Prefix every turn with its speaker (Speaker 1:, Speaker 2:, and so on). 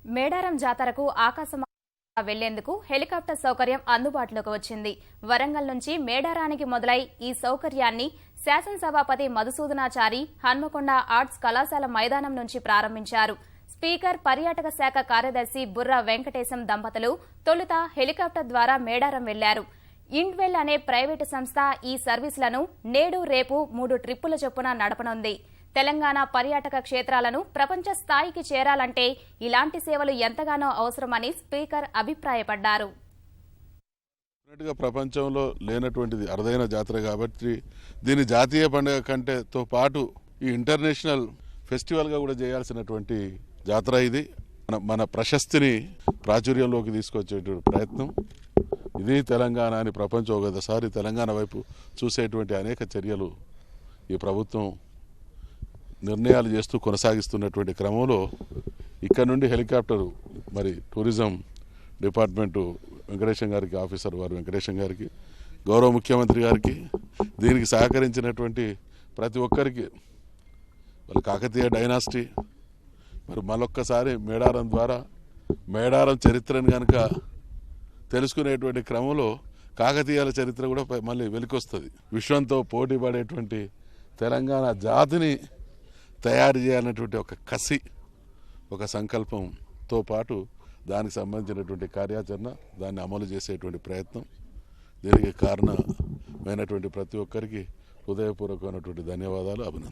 Speaker 1: మేడారం జాతరకు ఆకాశమార్గంగా వెళ్లేందుకు హెలికాప్టర్ సౌకర్యం అందుబాటులోకి వచ్చింది. వరంగల్ నుంచి మేడారానికి మొదలై ఈ సౌకర్యాన్ని శాసనసభాపతి మధుసూదనాచారి హన్మకొండ ఆర్ట్స్ కళాశాల మైదానం నుంచి ప్రారంభించారు. స్పీకర్, పర్యాటక శాఖ కార్యదర్శి బుర్రా వెంకటేశం దంపతులు తొలుత హెలికాప్టర్ ద్వారా మేడారం వెళ్లారు. ఇండ్వెల్ అనే ప్రైవేటు సంస్థ ఈ సర్వీసులను నేడు రేపు 3 ట్రిప్పుల చొప్పున నడపనుంది. తెలంగాణ పర్యాటక క్షేత్రాలను ప్రపంచ స్థాయికి చేరాలంటే ఇలాంటి సేవలు ఎంతగానో అవసరమని స్పీకర్ అభిప్రాయపడ్డారు.
Speaker 2: ప్రపంచంలో లేనటువంటిది అరుదైన జాతర కాబట్టి దీని జాతీయ పండుగ కంటేతో పాటు ఈ ఇంటర్నేషనల్ ఫెస్టివల్గా కూడా చేయాల్సినటువంటి జాతర ఇది. మన ప్రశస్తిని ప్రాచుర్యంలోకి తీసుకొచ్చేటువంటి ప్రయత్నం ఇది. తెలంగాణ అని ప్రపంచం ఒకసారి తెలంగాణ వైపు చూసేటువంటి అనేక చర్యలు ఈ ప్రభుత్వం నిర్ణయాలు చేస్తూ కొనసాగిస్తున్నటువంటి క్రమంలో ఇక్కడ నుండి హెలికాప్టరు మరి టూరిజం డిపార్ట్మెంటు వెంకటేశం గారికి, ఆఫీసర్ వారు వెంకటేశం గారికి, గౌరవ ముఖ్యమంత్రి గారికి, దీనికి సహకరించినటువంటి ప్రతి ఒక్కరికి, వాళ్ళ కాకతీయ డైనాసిటీ మరి మరొక్కసారి మేడారం ద్వారా మేడారం చరిత్రను కనుక తెలుసుకునేటువంటి క్రమంలో కాకతీయాల చరిత్ర కూడా మళ్ళీ వెలికొస్తుంది. విశ్వంతో పోటీ పడేటువంటి తెలంగాణ జాతిని తయారు చేయాలనేటువంటి ఒక కసి, ఒక సంకల్పంతో పాటు దానికి సంబంధించినటువంటి కార్యాచరణ, దాన్ని అమలు చేసేటువంటి ప్రయత్నం, దీనికి కారణమైనటువంటి ప్రతి ఒక్కరికి హృదయపూర్వకమైనటువంటి ధన్యవాదాలు, అభినందనలు.